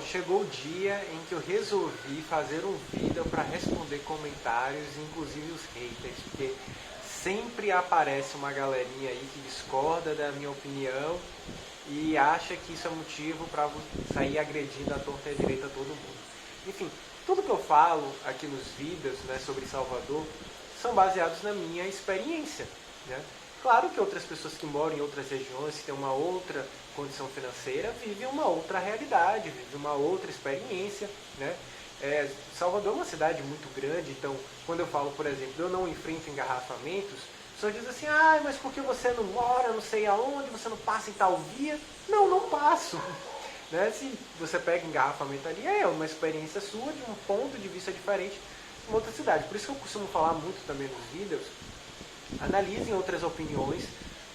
chegou o dia em que eu resolvi fazer um vídeo para responder comentários, inclusive os haters, porque sempre aparece uma galerinha aí que discorda da minha opinião e acha que isso é motivo para sair agredindo à torta e à direita todo mundo. Enfim, tudo que eu falo aqui nos vídeos, né, sobre Salvador são baseados na minha experiência, né? Claro que outras pessoas que moram em outras regiões, que têm uma outra condição financeira, vivem uma outra realidade, vivem uma outra experiência, né? Salvador é uma cidade muito grande, então quando eu falo, por exemplo, eu não enfrento engarrafamentos, as pessoas dizem assim, mas porque você não mora não sei aonde, você não passa em tal via? Não, não passo. Né? Se você pega engarrafamento ali, é uma experiência sua, de um ponto de vista diferente de uma outra cidade. Por isso que eu costumo falar muito também nos vídeos, analisem outras opiniões,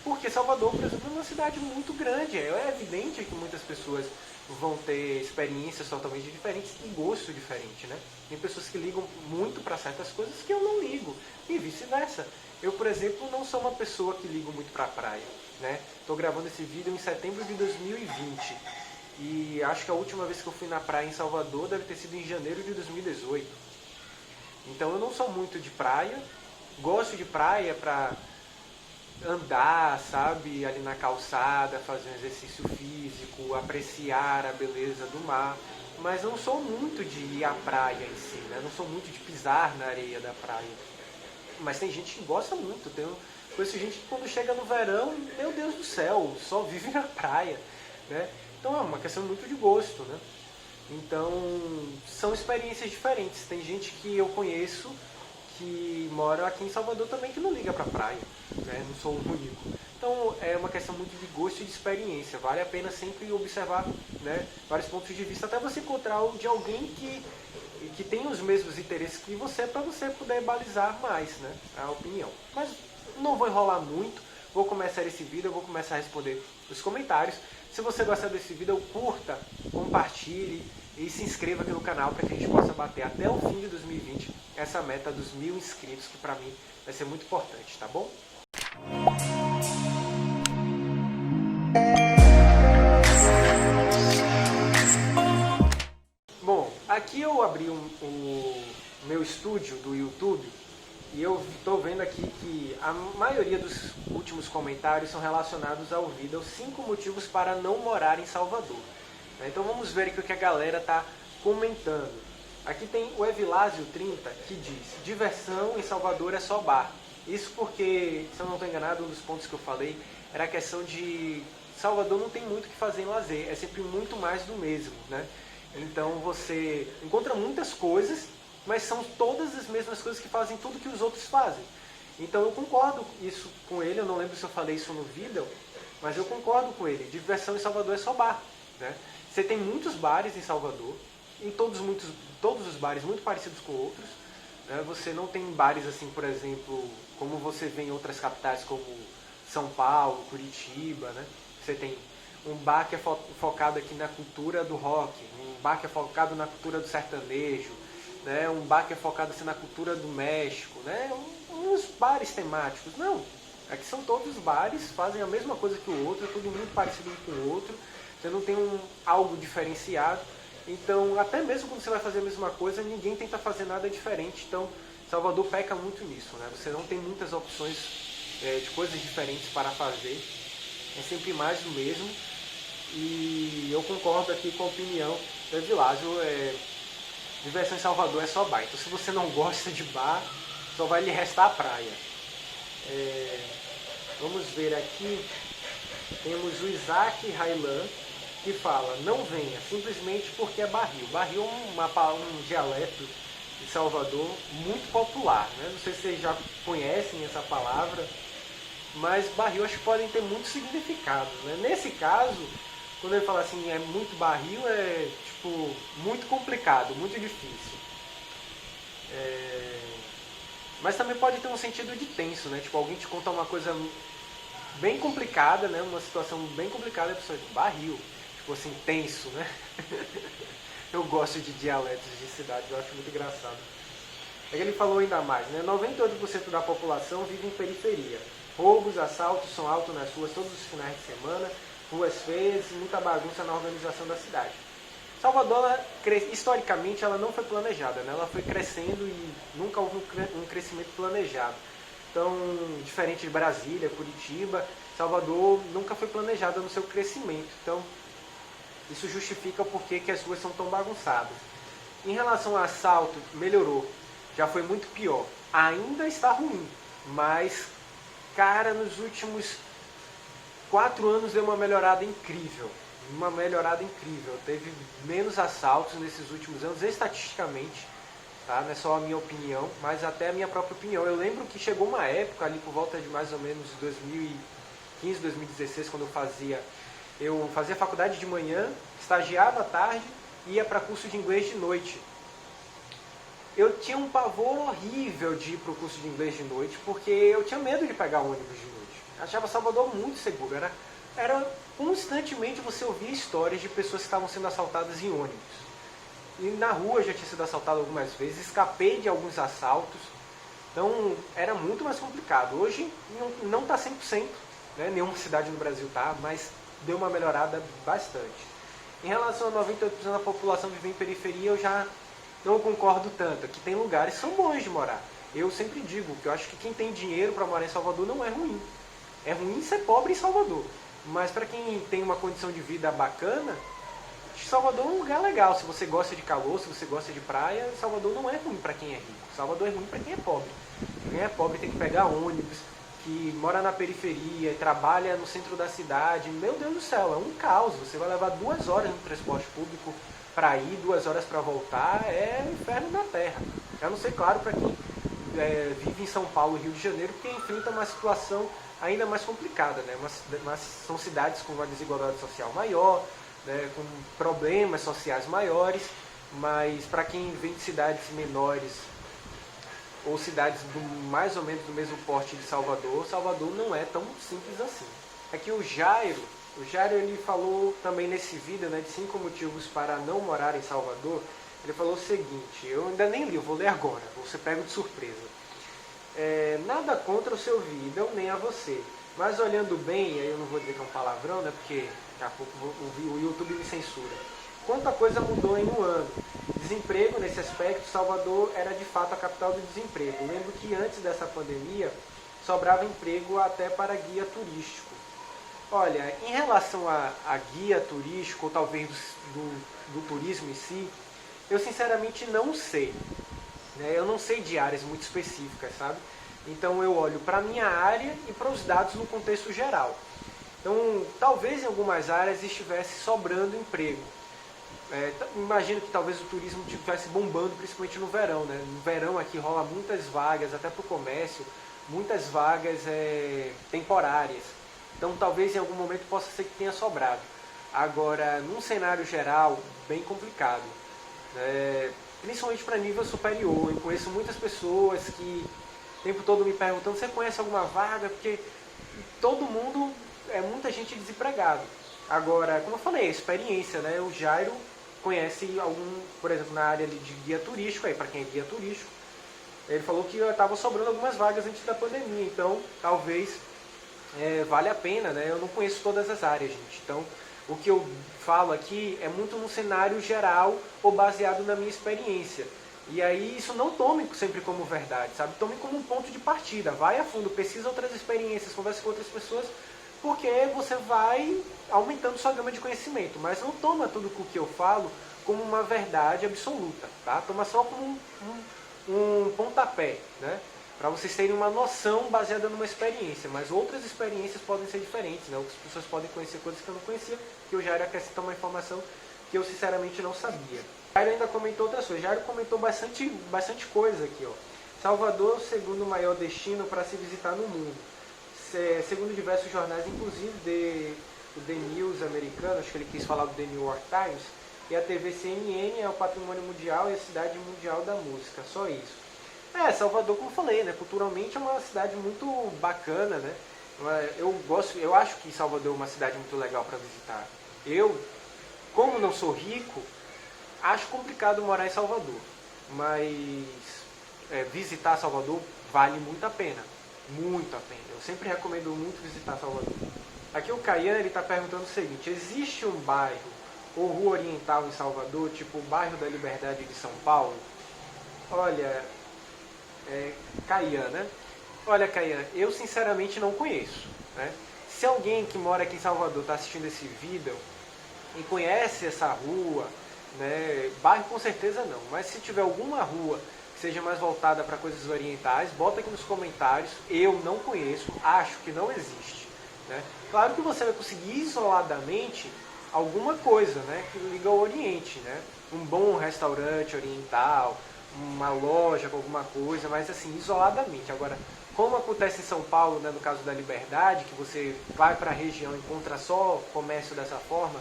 porque Salvador, por exemplo, é uma cidade muito grande. É evidente que muitas pessoas vão ter experiências totalmente diferentes e gosto diferente, né? Tem pessoas que ligam muito para certas coisas que eu não ligo, e vice-versa. Eu, por exemplo, não sou uma pessoa que ligo muito para a praia, né? Estou gravando esse vídeo em setembro de 2020, e acho que a última vez que eu fui na praia em Salvador deve ter sido em janeiro de 2018. Então eu não sou muito de praia, gosto de praia para andar, sabe, ali na calçada, fazer um exercício físico, apreciar a beleza do mar, mas não sou muito de ir à praia em si, né? Não sou muito de pisar na areia da praia. Mas tem gente que gosta muito, conheço gente que quando chega no verão, meu Deus do céu, só vive na praia, né? Então é uma questão muito de gosto, né? Então são experiências diferentes. Tem gente que eu conheço que mora aqui em Salvador também que não liga para praia, né? Não sou o único. Então é uma questão muito de gosto e de experiência. Vale a pena sempre observar, né, vários pontos de vista até você encontrar o de alguém que tem os mesmos interesses que você, para você poder balizar mais, né, a opinião. Mas não vou enrolar muito, vou começar esse vídeo, eu vou começar a responder os comentários. Se você gostar desse vídeo, curta, compartilhe e se inscreva aqui no canal para que a gente possa bater até o fim de 2020 essa meta dos 1000 inscritos, que para mim vai ser muito importante, tá bom? Bom, aqui eu abri o meu estúdio do YouTube e eu estou vendo aqui que a maioria dos últimos comentários são relacionados ao vídeo 5 motivos para não morar em Salvador. Então vamos ver aqui o que a galera está comentando. Aqui tem o Evilásio 30 que diz: diversão em Salvador é só bar. Isso porque, se eu não estou enganado, um dos pontos que eu falei era a questão de Salvador não tem muito o que fazer em lazer, é sempre muito mais do mesmo, né? Então você encontra muitas coisas, mas são todas as mesmas coisas que fazem tudo que os outros fazem. Então eu concordo isso com ele, eu não lembro se eu falei isso no vídeo, mas eu concordo com ele. Diversão em Salvador é só bar, né? Você tem muitos bares em Salvador, em todos os bares muito parecidos com outros, né? Você não tem bares assim, por exemplo, como você vê em outras capitais como São Paulo, Curitiba, né? Você tem um bar que é focado aqui na cultura do rock, um bar que é focado na cultura do sertanejo, né? Um bar que é focado assim, na cultura do México, né? Uns bares temáticos. Não, aqui são todos bares, fazem a mesma coisa que o outro, é tudo muito parecido com o outro, você não tem algo diferenciado. Então, até mesmo quando você vai fazer a mesma coisa, ninguém tenta fazer nada diferente. Então, Salvador peca muito nisso, né? Você não tem muitas opções de coisas diferentes para fazer, é sempre mais do mesmo. E eu concordo aqui com a opinião do Evilásio, diversão em Salvador é só bar. Então, se você não gosta de bar, só vai lhe restar a praia. Vamos ver aqui, temos o Isaac Railan, que fala: não venha, simplesmente porque é barril. Barril é um dialeto de Salvador muito popular, né? Não sei se vocês já conhecem essa palavra, mas barril acho que podem ter muitos significados, né? Nesse caso, quando ele fala assim, é muito barril, é tipo muito complicado, muito difícil. Mas também pode ter um sentido de tenso, né? Tipo, alguém te conta uma coisa bem complicada, né? Uma situação bem complicada, a pessoa diz, barril. Tipo assim, tenso, né? Eu gosto de dialetos de cidade, eu acho muito engraçado. Aí ele falou ainda mais, né? 98% da população vive em periferia. Roubos, assaltos são altos nas ruas todos os finais de semana, ruas feias e muita bagunça na organização da cidade. Salvador, historicamente, ela não foi planejada, né? Ela foi crescendo e nunca houve um crescimento planejado. Então, diferente de Brasília, Curitiba, Salvador nunca foi planejada no seu crescimento. Então, isso justifica o porquê que as ruas são tão bagunçadas. Em relação ao assalto, melhorou. Já foi muito pior. Ainda está ruim, mas, cara, nos últimos 4 anos deu uma melhorada incrível. Uma melhorada incrível. Teve menos assaltos nesses últimos anos, estatisticamente. Tá? Não é só a minha opinião, mas até a minha própria opinião. Eu lembro que chegou uma época, ali por volta de mais ou menos 2015, 2016, quando eu fazia faculdade de manhã, estagiava à tarde e ia para curso de inglês de noite. Eu tinha um pavor horrível de ir para o curso de inglês de noite, porque eu tinha medo de pegar ônibus de noite. Eu achava Salvador muito seguro. Era constantemente você ouvia histórias de pessoas que estavam sendo assaltadas em ônibus. E na rua eu já tinha sido assaltado algumas vezes, escapei de alguns assaltos, então era muito mais complicado. Hoje não está 100%, né? Nenhuma cidade no Brasil está, mas deu uma melhorada bastante. Em relação a 98% da população viver em periferia, eu já não concordo tanto, que tem lugares que são bons de morar. Eu sempre digo que eu acho que quem tem dinheiro para morar em Salvador não é ruim. É ruim ser pobre em Salvador, mas para quem tem uma condição de vida bacana, Salvador é um lugar legal. Se você gosta de calor, se você gosta de praia, Salvador não é ruim para quem é rico. Salvador é ruim para quem é pobre. Quem é pobre tem que pegar ônibus, que mora na periferia, trabalha no centro da cidade. Meu Deus do céu, é um caos. Você vai levar 2 horas no transporte público para ir, 2 horas para voltar. É o inferno na terra. Eu não sei, claro, para quem vive em São Paulo e Rio de Janeiro, porque enfrenta uma situação ainda mais complicada, né? Mas são cidades com uma desigualdade social maior, né, com problemas sociais maiores, mas para quem vem de cidades menores ou cidades mais ou menos do mesmo porte de Salvador, Salvador não é tão simples assim. Aqui o Jairo ele falou também nesse vídeo, né, de 5 motivos para não morar em Salvador. Ele falou o seguinte, eu ainda nem li, eu vou ler agora, você pega de surpresa. Nada contra o seu vídeo, nem a você, mas olhando bem, aí eu não vou dizer que é um palavrão, né, porque daqui a pouco o YouTube me censura. Quanta coisa mudou em um ano. Desemprego, nesse aspecto, Salvador era de fato a capital do desemprego. Lembro que antes dessa pandemia, sobrava emprego até para guia turístico. Olha, em relação a guia turístico, ou talvez do turismo em si, eu sinceramente não sei. Né? Eu não sei de áreas muito específicas, sabe? Então eu olho para a minha área e para os dados no contexto geral. Então, talvez em algumas áreas estivesse sobrando emprego. Imagino que talvez o turismo estivesse bombando, principalmente no verão. Né? No verão aqui rola muitas vagas, até para o comércio, muitas vagas temporárias. Então, talvez em algum momento possa ser que tenha sobrado. Agora, num cenário geral, bem complicado. Principalmente para nível superior. Eu conheço muitas pessoas que o tempo todo me perguntando, você conhece alguma vaga? Porque todo mundo... muita gente desempregado. Agora, como eu falei, a experiência, né? O Jairo conhece algum, por exemplo, na área de guia turístico, aí para quem é guia turístico, ele falou que estava sobrando algumas vagas antes da pandemia, então talvez vale a pena, né? Eu não conheço todas as áreas, gente. Então, o que eu falo aqui é muito num cenário geral ou baseado na minha experiência. E aí isso não tome sempre como verdade, sabe? Tome como um ponto de partida. Vai a fundo, pesquisa outras experiências, converse com outras pessoas, porque você vai aumentando sua gama de conhecimento. Mas não toma tudo o que eu falo como uma verdade absoluta, tá? Toma só como um pontapé, né? Para vocês terem uma noção baseada numa experiência. Mas outras experiências podem ser diferentes, né? Outras pessoas podem conhecer coisas que eu não conhecia, que o Jairo acrescentou uma informação que eu sinceramente não sabia. O Jairo ainda comentou outras coisas. O Jairo comentou bastante coisa aqui, ó. Salvador, segundo maior destino para se visitar no mundo. Segundo diversos jornais, inclusive o The News americano, acho que ele quis falar do The New York Times, e a TV CNN é o patrimônio mundial e a cidade mundial da música, só isso. Salvador, como eu falei, né, culturalmente é uma cidade muito bacana, né? Eu acho que Salvador é uma cidade muito legal para visitar. Eu, como não sou rico, acho complicado morar em Salvador, mas visitar Salvador vale muito a pena. Muito a pena. Eu sempre recomendo muito visitar Salvador. Aqui o Caian está perguntando o seguinte, existe um bairro ou Rua Oriental em Salvador, tipo o bairro da Liberdade de São Paulo? Olha, Caian, né? Olha, Caian, eu sinceramente não conheço, né? Se alguém que mora aqui em Salvador está assistindo esse vídeo e conhece essa rua, né? Bairro com certeza não, mas se tiver alguma rua que seja mais voltada para coisas orientais, bota aqui nos comentários. Eu não conheço, acho que não existe, né? Claro que você vai conseguir isoladamente alguma coisa, né, que liga ao Oriente, né? Um bom restaurante oriental, uma loja com alguma coisa, mas assim, isoladamente. Agora, como acontece em São Paulo, né, no caso da Liberdade, que você vai para a região e encontra só comércio dessa forma,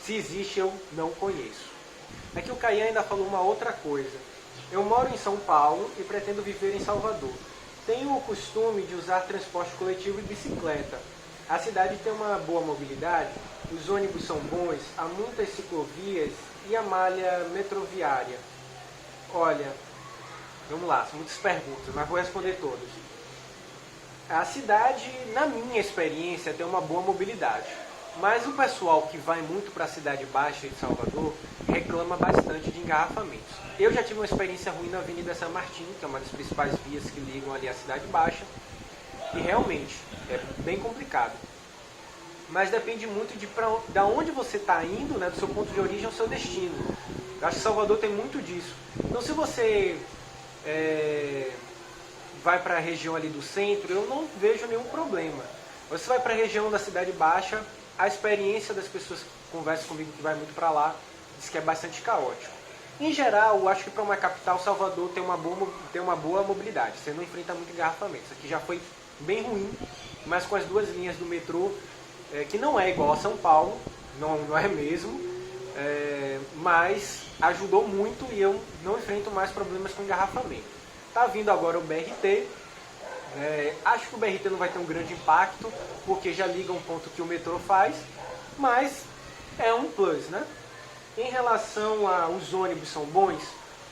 se existe eu não conheço. Aqui o Caian ainda falou uma outra coisa. Eu moro em São Paulo e pretendo viver em Salvador. Tenho o costume de usar transporte coletivo e bicicleta. A cidade tem uma boa mobilidade, os ônibus são bons, há muitas ciclovias e a malha metroviária. Olha, vamos lá, são muitas perguntas, mas vou responder todas. A cidade, na minha experiência, tem uma boa mobilidade. Mas o pessoal que vai muito para a Cidade Baixa de Salvador reclama bastante de engarrafamentos. Eu já tive uma experiência ruim na Avenida San Martín, que é uma das principais vias que ligam ali à Cidade Baixa. E realmente, é bem complicado. Mas depende muito de onde você está indo, né, do seu ponto de origem ao seu destino. Eu acho que Salvador tem muito disso. Então se você vai para a região ali do centro, eu não vejo nenhum problema. Você vai para a região da Cidade Baixa, a experiência das pessoas que conversam comigo que vai muito para lá, diz que é bastante caótico. Em geral, eu acho que para uma capital, Salvador tem uma boa mobilidade. Você não enfrenta muito engarrafamento. Isso aqui já foi bem ruim, mas com as duas linhas do metrô, que não é igual a São Paulo, não é mesmo, mas ajudou muito e eu não enfrento mais problemas com engarrafamento. Está vindo agora o BRT, acho que o BRT não vai ter um grande impacto, porque já liga um ponto que o metrô faz, mas é um plus, né? Em relação aos ônibus são bons,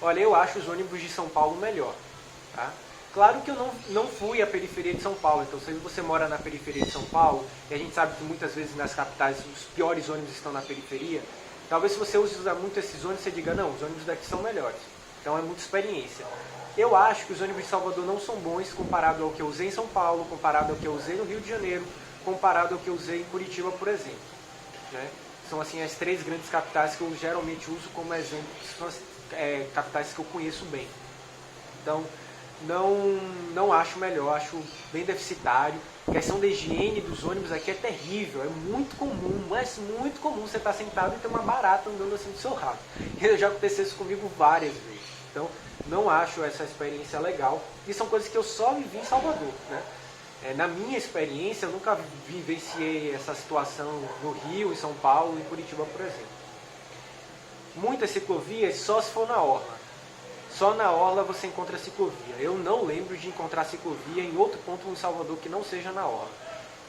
olha, eu acho os ônibus de São Paulo melhor, tá? Claro que eu não fui à periferia de São Paulo, então se você mora na periferia de São Paulo, e a gente sabe que muitas vezes nas capitais os piores ônibus estão na periferia, talvez se você usa muito esses ônibus, você diga, não, os ônibus daqui são melhores. Então é muita experiência. Eu acho que os ônibus de Salvador não são bons comparado ao que eu usei em São Paulo, comparado ao que eu usei no Rio de Janeiro, comparado ao que eu usei em Curitiba, por exemplo, né? São assim as três grandes capitais que eu geralmente uso como exemplo, que são as capitais que eu conheço bem. Então, não acho melhor, acho bem deficitário. A questão da higiene dos ônibus aqui é terrível, é muito comum, mas muito comum você estar sentado e ter uma barata andando assim do seu rabo. Já aconteceu isso comigo várias vezes. Então, não acho essa experiência legal. E são coisas que eu só vivi em Salvador, né? Na minha experiência, eu nunca vivenciei essa situação no Rio, em São Paulo e em Curitiba, por exemplo. Muitas ciclovias só se for na orla. Só na orla você encontra ciclovia. Eu não lembro de encontrar ciclovia em outro ponto em Salvador que não seja na orla.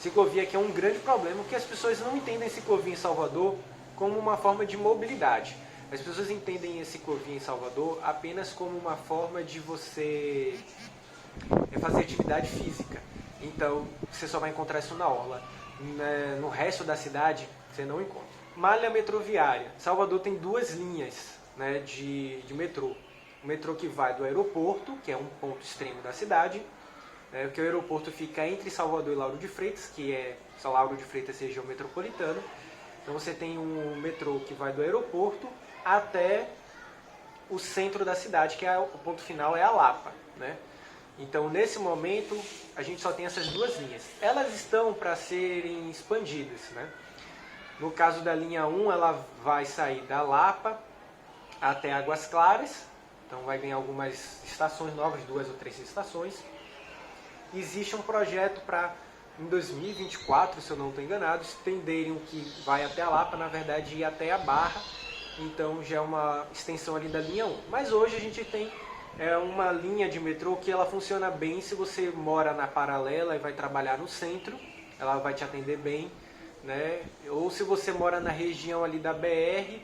Ciclovia aqui é um grande problema, porque as pessoas não entendem ciclovia em Salvador como uma forma de mobilidade. As pessoas entendem a ciclovia em Salvador apenas como uma forma de você fazer atividade física. Então, você só vai encontrar isso na orla. No resto da cidade, você não encontra. Malha metroviária. Salvador tem duas linhas, né, de metrô. O metrô que vai do aeroporto, que é um ponto extremo da cidade, porque o aeroporto fica entre Salvador e Lauro de Freitas, que é Lauro de Freitas, região metropolitana. Então você tem um metrô que vai do aeroporto até o centro da cidade, que o ponto final é a Lapa, né? Então, nesse momento, a gente só tem essas duas linhas. Elas estão para serem expandidas, né? No caso da linha 1, ela vai sair da Lapa até Águas Claras. Então, vai ganhar algumas estações novas, 2 ou 3 estações. Existe um projeto para, em 2024, se eu não estou enganado, estenderem o que vai até a Lapa, na verdade, ir até a Barra. Então, já é uma extensão ali da linha 1. Mas hoje a gente tem uma linha de metrô que ela funciona bem se você mora na Paralela e vai trabalhar no centro, ela vai te atender bem, né? Ou se você mora na região ali da BR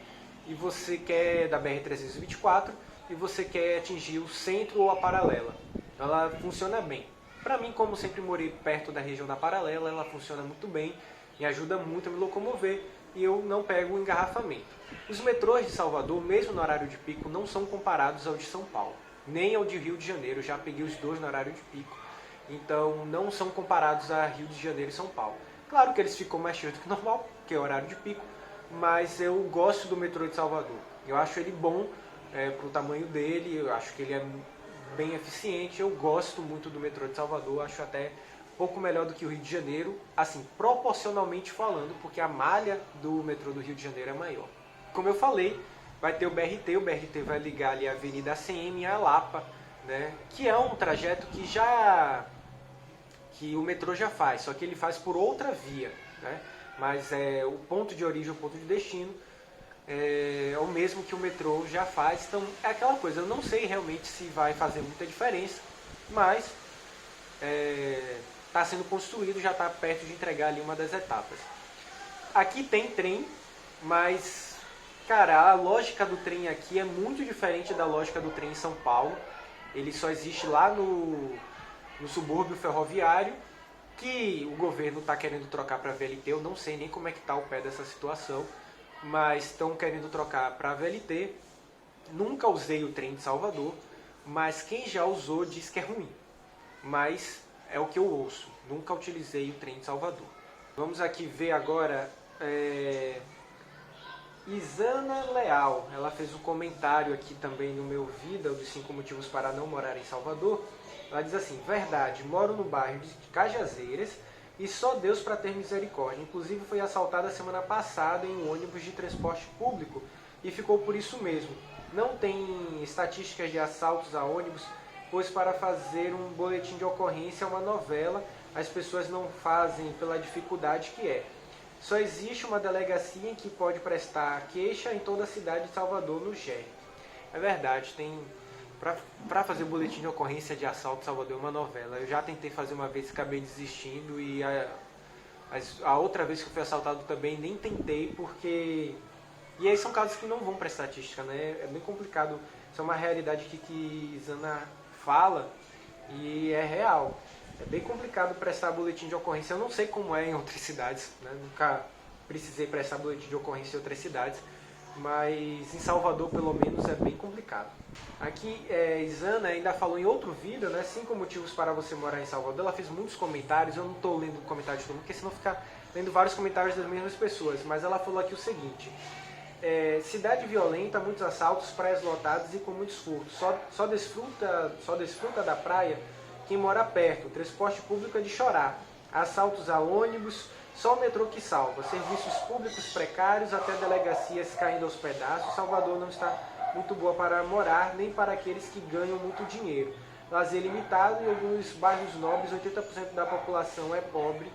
e você quer da BR-324 e você quer atingir o centro ou a Paralela, ela funciona bem. Para mim, como sempre morei perto da região da Paralela, ela funciona muito bem e ajuda muito a me locomover, e eu não pego o engarrafamento. Os metrôs de Salvador, mesmo no horário de pico, não são comparados ao de São Paulo, nem ao de Rio de Janeiro. Eu já peguei os dois no horário de pico, então não são comparados a Rio de Janeiro e São Paulo. Claro que eles ficam mais cheios do que normal, porque é horário de pico, mas eu gosto do metrô de Salvador. Eu acho ele bom para o tamanho dele, eu acho que ele é bem eficiente. Eu gosto muito do metrô de Salvador, acho até um pouco melhor do que o Rio de Janeiro, assim, proporcionalmente falando, porque a malha do metrô do Rio de Janeiro é maior. Como eu falei, vai ter o BRT vai ligar ali a Avenida ACM e a Lapa, né, que é um trajeto que o metrô já faz, só que ele faz por outra via, né, mas o ponto de origem e o ponto de destino é o mesmo que o metrô já faz. Então é aquela coisa, eu não sei realmente se vai fazer muita diferença, mas está sendo construído, já está perto de entregar ali uma das etapas. Aqui tem trem, mas, cara, a lógica do trem aqui é muito diferente da lógica do trem em São Paulo. Ele só existe lá no subúrbio ferroviário, que o governo está querendo trocar para a VLT. Eu não sei nem como é que está o pé dessa situação, mas estão querendo trocar para a VLT. Nunca usei o trem de Salvador, mas quem já usou diz que é ruim. Mas é o que eu ouço, nunca utilizei o trem de Salvador. Vamos aqui ver agora Isana Leal. Ela fez um comentário aqui também no meu Vida, dos 5 motivos para não morar em Salvador. Ela diz assim: verdade, moro no bairro de Cajazeiras e só Deus para ter misericórdia. Inclusive foi assaltada semana passada em um ônibus de transporte público e ficou por isso mesmo. Não tem estatísticas de assaltos a ônibus, pois para fazer um boletim de ocorrência é uma novela, as pessoas não fazem pela dificuldade que é. Só existe uma delegacia em que pode prestar queixa em toda a cidade de Salvador, no GER. É verdade, tem para fazer o boletim de ocorrência de assalto em Salvador é uma novela. Eu já tentei fazer uma vez, acabei desistindo, e a outra vez que eu fui assaltado também nem tentei, porque... E aí são casos que não vão para estatística, né? É bem complicado. Isso é uma realidade que Isana fala e é real. É bem complicado prestar boletim de ocorrência. Eu não sei como é em outras cidades, né? Nunca precisei prestar boletim de ocorrência em outras cidades, mas em Salvador, pelo menos, é bem complicado. Aqui, Isana ainda falou em outro vídeo, né? 5 motivos para você morar em Salvador. Ela fez muitos comentários. Eu não estou lendo o comentário de todo mundo, porque senão fica lendo vários comentários das mesmas pessoas. Mas ela falou aqui o seguinte: cidade violenta, muitos assaltos, praias lotadas e com muitos furtos. Só desfruta da praia quem mora perto. O transporte público é de chorar. Assaltos a ônibus, só o metrô que salva. Serviços públicos precários, até delegacias caindo aos pedaços. Salvador não está muito boa para morar, nem para aqueles que ganham muito dinheiro. Lazer limitado, em alguns bairros nobres, 80% da população é pobre,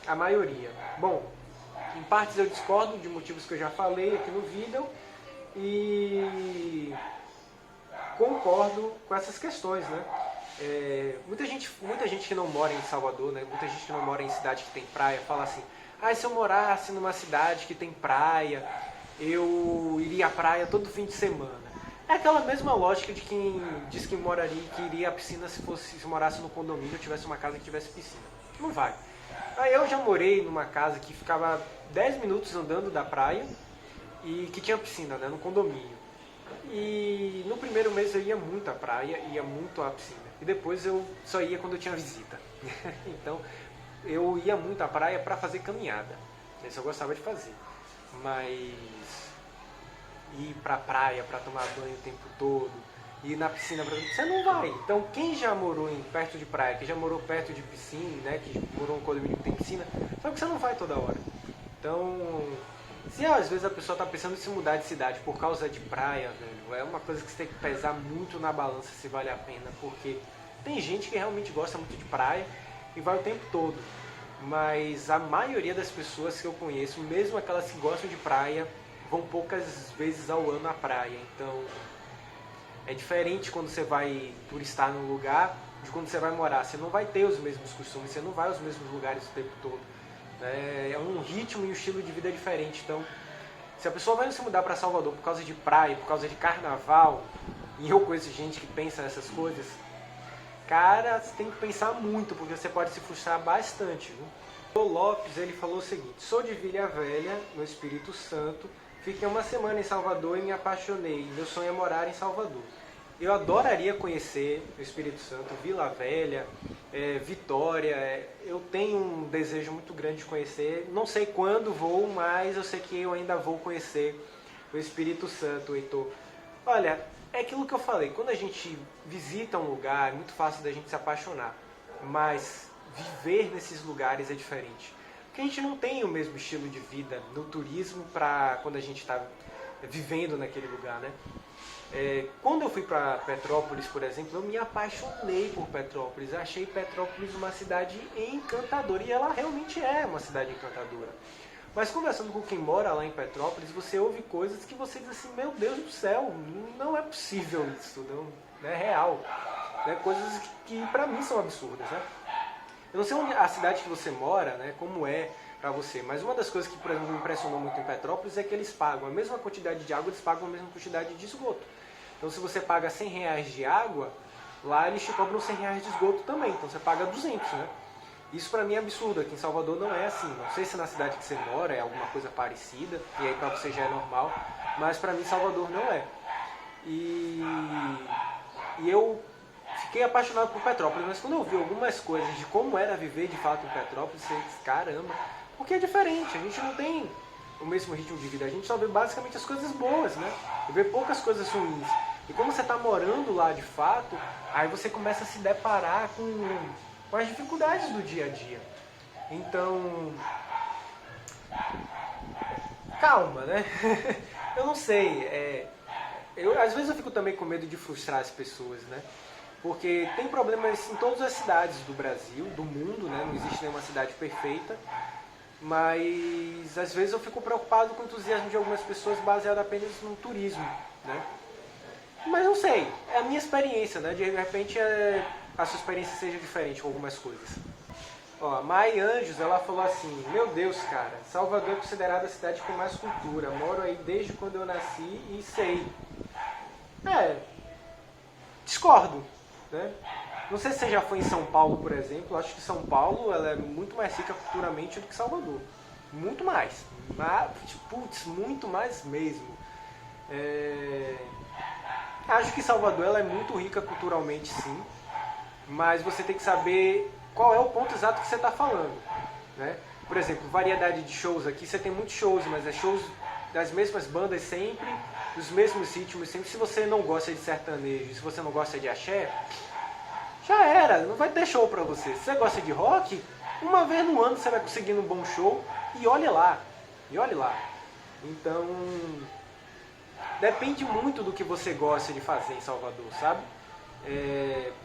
a maioria. Bom, em partes eu discordo de motivos que eu já falei aqui no vídeo e concordo com essas questões, né? Muita gente que não mora em Salvador, né? Muita gente que não mora em cidade que tem praia, fala assim: se eu morasse numa cidade que tem praia, eu iria à praia todo fim de semana. É aquela mesma lógica de quem diz que que iria à piscina se morasse no condomínio ou tivesse uma casa que tivesse piscina. Não vai. Eu já morei numa casa que ficava 10 minutos andando da praia e que tinha piscina, né, no condomínio. E no primeiro mês eu ia muito à praia, ia muito à piscina. E depois eu só ia quando eu tinha visita. Então eu ia muito à praia para fazer caminhada. Isso eu gostava de fazer. Mas ir pra praia para tomar banho o tempo todo, ir na piscina, você não vai. Então quem já morou perto de praia, que já morou perto de piscina, né, que morou em condomínio que tem piscina, sabe que você não vai toda hora. Então, se às vezes a pessoa está pensando em se mudar de cidade por causa de praia, velho, é uma coisa que você tem que pesar muito na balança se vale a pena, porque tem gente que realmente gosta muito de praia e vai o tempo todo. Mas a maioria das pessoas que eu conheço, mesmo aquelas que gostam de praia, vão poucas vezes ao ano à praia. Então é diferente quando você vai turistar num lugar de quando você vai morar. Você não vai ter os mesmos costumes, você não vai aos mesmos lugares o tempo todo. É um ritmo e um estilo de vida diferente. Então, se a pessoa vai se mudar para Salvador por causa de praia, por causa de carnaval, e eu conheço gente que pensa nessas coisas, cara, você tem que pensar muito, porque você pode se frustrar bastante, viu? O Lopes, ele falou o seguinte: sou de Vila Velha, no Espírito Santo, fiquei uma semana em Salvador e me apaixonei. Meu sonho é morar em Salvador. Eu adoraria conhecer o Espírito Santo, Vila Velha, Vitória. Eu tenho um desejo muito grande de conhecer. Não sei quando vou, mas eu sei que eu ainda vou conhecer o Espírito Santo, Heitor. Olha, é aquilo que eu falei. Quando a gente visita um lugar, é muito fácil da gente se apaixonar. Mas viver nesses lugares é diferente. Porque a gente não tem o mesmo estilo de vida no turismo para quando a gente está vivendo naquele lugar, né? Quando eu fui para Petrópolis, por exemplo, eu me apaixonei por Petrópolis. Eu achei Petrópolis uma cidade encantadora. E ela realmente é uma cidade encantadora. Mas conversando com quem mora lá em Petrópolis, você ouve coisas que você diz assim: meu Deus do céu, não é possível isso, não é real. Coisas que para mim são absurdas, né? Eu não sei onde a cidade que você mora, né, como é para você, mas uma das coisas que, por exemplo, me impressionou muito em Petrópolis é que eles pagam a mesma quantidade de água, eles pagam a mesma quantidade de esgoto. Então, se você paga R$100 de água, lá eles te cobram R$100 de esgoto também, então você paga 200, né? Isso para mim é absurdo, aqui em Salvador não é assim. Não sei se na cidade que você mora é alguma coisa parecida, e aí para você já é normal, mas para mim Salvador não é. E eu fiquei apaixonado por Petrópolis, mas quando eu vi algumas coisas de como era viver de fato em Petrópolis, eu disse: caramba, porque é diferente, a gente não tem o mesmo ritmo de vida, a gente só vê basicamente as coisas boas, né? Vê poucas coisas ruins. E como você está morando lá de fato, aí você começa a se deparar com as dificuldades do dia a dia. Então, calma, né? Eu não sei, às vezes eu fico também com medo de frustrar as pessoas, né? Porque tem problemas em todas as cidades do Brasil, do mundo, né? Não existe nenhuma cidade perfeita. Mas às vezes eu fico preocupado com o entusiasmo de algumas pessoas baseado apenas no turismo, né? Mas não sei, é a minha experiência, né? De repente a sua experiência seja diferente com algumas coisas. Ó, a Mai Anjos, ela falou assim: meu Deus, cara, Salvador é considerada a cidade com mais cultura. Moro aí desde quando eu nasci e sei. Discordo, né? Não sei se você já foi em São Paulo, por exemplo. Acho que São Paulo ela é muito mais rica culturalmente do que Salvador. Muito mais. Putz, muito mais mesmo. Acho que Salvador ela é muito rica culturalmente, sim. Mas você tem que saber qual é o ponto exato que você está falando, né? Por exemplo, variedade de shows aqui. Você tem muitos shows, mas é shows das mesmas bandas sempre, dos mesmos ritmos sempre. Se você não gosta de sertanejo, se você não gosta de axé, já era, não vai ter show pra você. Se você gosta de rock, uma vez no ano você vai conseguir um bom show e olhe lá. Então, depende muito do que você gosta de fazer em Salvador, sabe?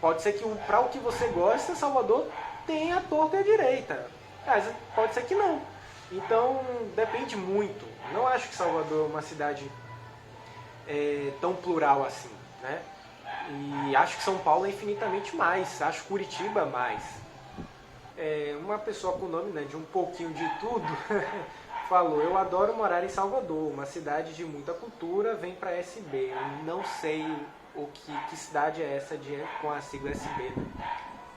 Pode ser que para o que você gosta, Salvador tenha a torta e a direita. Mas pode ser que não. Então, depende muito. Não acho que Salvador é uma cidade tão plural assim, né? E acho que São Paulo é infinitamente mais. Acho Curitiba mais. Uma pessoa com o nome, né, de um pouquinho de tudo falou: eu adoro morar em Salvador, uma cidade de muita cultura, vem para SB. Eu não sei que cidade é essa com a sigla SB, né?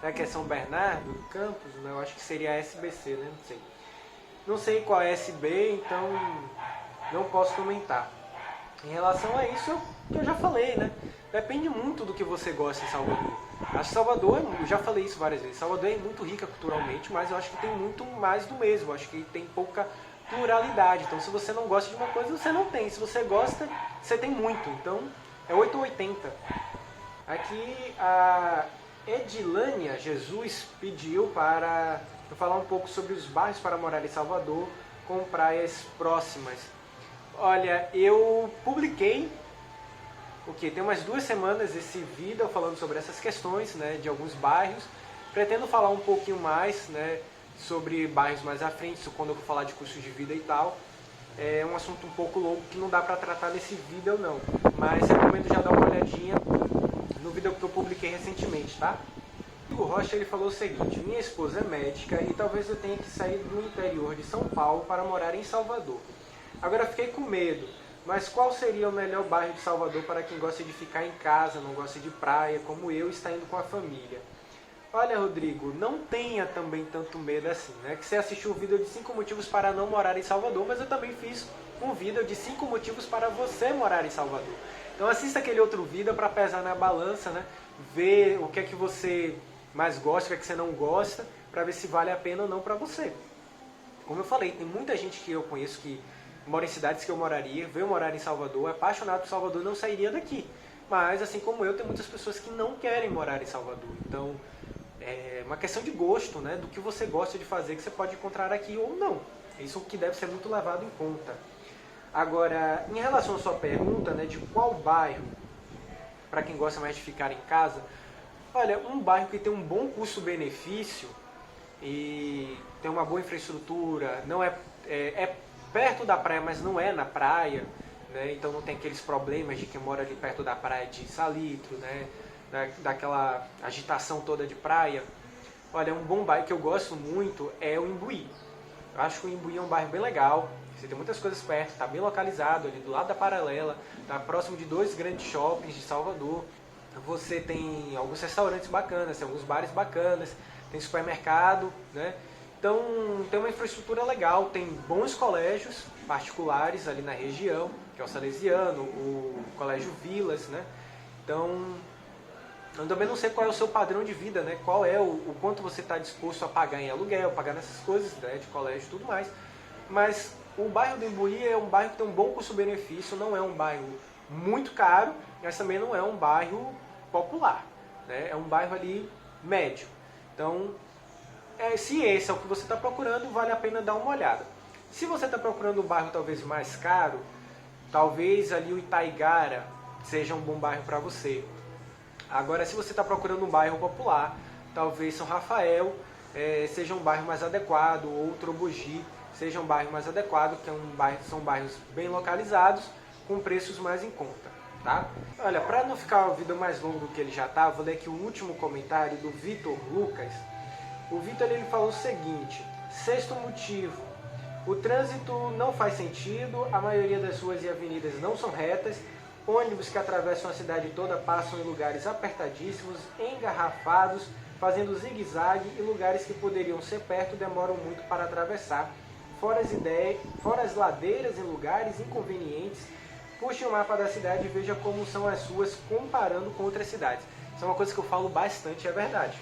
Será que é São Bernardo do Campos? Não, eu acho que seria a SBC, né? Não sei qual é a SB, então não posso comentar. Em relação a isso, eu já falei, né? Depende muito do que você gosta em Salvador. Acho que Salvador, eu já falei isso várias vezes, Salvador é muito rica culturalmente, mas eu acho que tem muito mais do mesmo. Eu acho que tem pouca pluralidade. Então, se você não gosta de uma coisa, você não tem. Se você gosta, você tem muito. Então, é 8 ou 80. Aqui, a Edilânia Jesus pediu para eu falar um pouco sobre os bairros para morar em Salvador com praias próximas. Olha, eu publiquei tem umas 2 semanas esse vídeo falando sobre essas questões, né, de alguns bairros. Pretendo falar um pouquinho mais, né, sobre bairros mais à frente, quando eu for falar de custos de vida e tal. É um assunto um pouco longo que não dá para tratar nesse vídeo não, mas recomendo já dar uma olhadinha no vídeo que eu publiquei recentemente, tá? O Rocha ele falou o seguinte: minha esposa é médica e talvez eu tenha que sair do interior de São Paulo para morar em Salvador. Agora fiquei com medo, mas qual seria o melhor bairro de Salvador para quem gosta de ficar em casa, não gosta de praia, como eu, está indo com a família? Olha, Rodrigo, não tenha também tanto medo assim, né? Que você assistiu o vídeo de 5 motivos para não morar em Salvador, mas eu também fiz um vídeo de 5 motivos para você morar em Salvador. Então assista aquele outro vídeo para pesar na balança, né? Ver o que é que você mais gosta, o que é que você não gosta, para ver se vale a pena ou não para você. Como eu falei, tem muita gente que eu conheço que mora em cidades que eu moraria, veio morar em Salvador, é apaixonado por Salvador, não sairia daqui. Mas, assim como eu, tem muitas pessoas que não querem morar em Salvador. Então, é uma questão de gosto, né? Do que você gosta de fazer, que você pode encontrar aqui ou não. Isso que deve ser muito levado em conta. Agora, em relação à sua pergunta, né, de qual bairro, para quem gosta mais de ficar em casa, olha, um bairro que tem um bom custo-benefício e tem uma boa infraestrutura, não é perto da praia, mas não é na praia, né? Então não tem aqueles problemas de quem mora ali perto da praia de salitro, né? Daquela agitação toda de praia. Olha, um bom bairro que eu gosto muito é o Imbuí. Eu acho que o Imbuí é um bairro bem legal, você tem muitas coisas perto, está bem localizado, ali do lado da Paralela, está próximo de 2 grandes shoppings de Salvador. Você tem alguns restaurantes bacanas, tem alguns bares bacanas, tem supermercado, né? Então tem uma infraestrutura legal, tem bons colégios particulares ali na região, que é o Salesiano, o Colégio Vilas, né? Então eu também não sei qual é o seu padrão de vida, né? Qual é o quanto você está disposto a pagar em aluguel, pagar nessas coisas, né? De colégio e tudo mais. Mas o bairro do Imbuí é um bairro que tem um bom custo-benefício, não é um bairro muito caro, mas também não é um bairro popular, né? É um bairro ali médio. Então, se esse é o que você está procurando, vale a pena dar uma olhada. Se você está procurando um bairro talvez mais caro, talvez ali o Itaigara seja um bom bairro para você. Agora, se você está procurando um bairro popular, talvez São Rafael seja um bairro mais adequado, ou Trobogi seja um bairro mais adequado, que são bairros bem localizados, com preços mais em conta. Tá? Olha, para não ficar o vídeo mais longo do que ele já está, vou ler aqui o último comentário do Vitor Lucas. O Vitor ele falou o seguinte: sexto motivo, o trânsito não faz sentido, a maioria das ruas e avenidas não são retas, ônibus que atravessam a cidade toda passam em lugares apertadíssimos, engarrafados, fazendo zigue-zague, e lugares que poderiam ser perto demoram muito para atravessar, fora as ladeiras em lugares inconvenientes. Puxe o mapa da cidade e veja como são as ruas comparando com outras cidades. Isso é uma coisa que eu falo bastante, é verdade.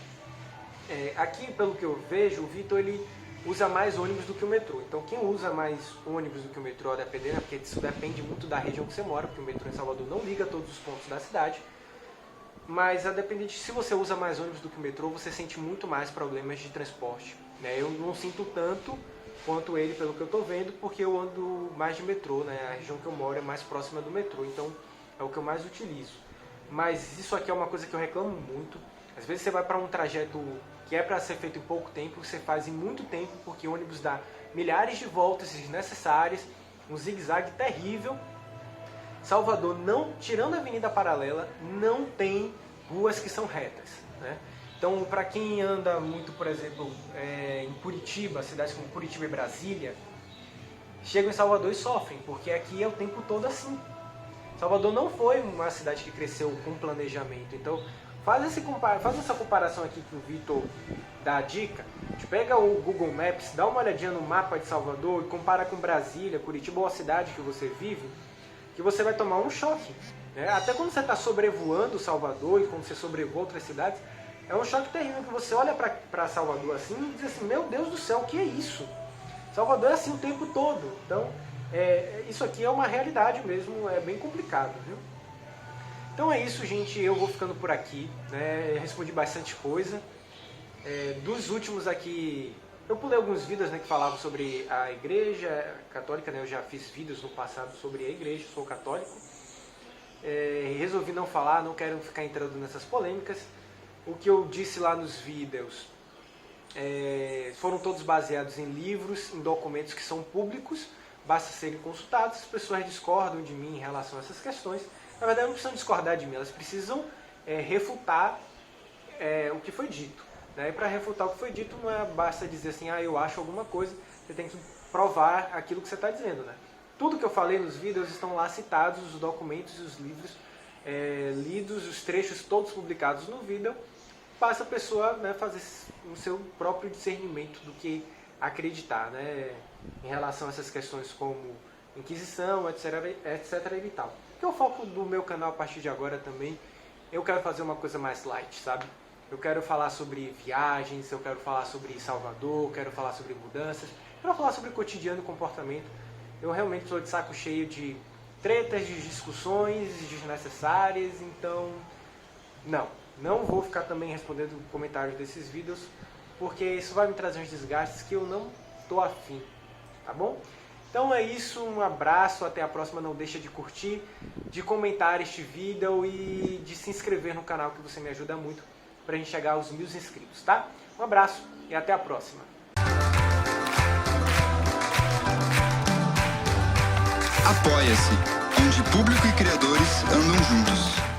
Aqui, pelo que eu vejo, o Vitor ele usa mais ônibus do que o metrô. Então, quem usa mais ônibus do que o metrô, dependendo, porque isso depende muito da região que você mora, porque o metrô em Salvador não liga a todos os pontos da cidade. Mas, a depender de se você usa mais ônibus do que o metrô, você sente muito mais problemas de transporte, né? Eu não sinto tanto quanto ele, pelo que eu estou vendo, porque eu ando mais de metrô, né? A região que eu moro é mais próxima do metrô, então é o que eu mais utilizo. Mas isso aqui é uma coisa que eu reclamo muito. Às vezes você vai para um trajeto que é para ser feito em pouco tempo, você faz em muito tempo, porque o ônibus dá milhares de voltas desnecessárias, um zigue-zague terrível. Salvador, não, tirando a Avenida Paralela, não tem ruas que são retas, né? Então, para quem anda muito, por exemplo, em Curitiba, cidades como Curitiba e Brasília, chegam em Salvador e sofrem, porque aqui é o tempo todo assim. Salvador não foi uma cidade que cresceu com planejamento, então faz essa comparação aqui que o Vitor dá a dica. A gente pega o Google Maps, dá uma olhadinha no mapa de Salvador e compara com Brasília, Curitiba ou a cidade que você vive, que você vai tomar um choque, né? Até quando você está sobrevoando Salvador e quando você sobrevoa outras cidades, é um choque terrível que você olha para Salvador assim e diz assim, meu Deus do céu, o que é isso? Salvador é assim o tempo todo. Então, isso aqui é uma realidade mesmo, é bem complicado, viu? Então é isso, gente, eu vou ficando por aqui, né? Eu respondi bastante coisa. Dos últimos aqui, eu pulei alguns vídeos, né, que falavam sobre a igreja católica, né? Eu já fiz vídeos no passado sobre a igreja, sou católico. Resolvi não falar, não quero ficar entrando nessas polêmicas. O que eu disse lá nos vídeos foram todos baseados em livros, em documentos que são públicos, basta serem consultados. As pessoas discordam de mim em relação a essas questões. Na verdade, não precisam discordar de mim, elas precisam refutar o que foi dito, né? E para refutar o que foi dito, não basta dizer assim, eu acho alguma coisa, você tem que provar aquilo que você está dizendo, né? Tudo que eu falei nos vídeos estão lá citados, os documentos e os livros lidos, os trechos todos publicados no vídeo, para essa pessoa, né, fazer o seu próprio discernimento do que acreditar, né, em relação a essas questões como Inquisição, etc, etc e tal. Porque o foco do meu canal a partir de agora também, eu quero fazer uma coisa mais light, sabe? Eu quero falar sobre viagens, eu quero falar sobre Salvador, eu quero falar sobre mudanças, eu quero falar sobre cotidiano e comportamento. Eu realmente estou de saco cheio de tretas, de discussões desnecessárias, então não vou ficar também respondendo comentários desses vídeos, porque isso vai me trazer uns desgastes que eu não tô afim, tá bom? Então é isso, um abraço, até a próxima, não deixa de curtir, de comentar este vídeo e de se inscrever no canal, que você me ajuda muito pra gente chegar aos 1000 inscritos, tá? Um abraço e até a próxima. Apoia-se, onde público e criadores andam juntos.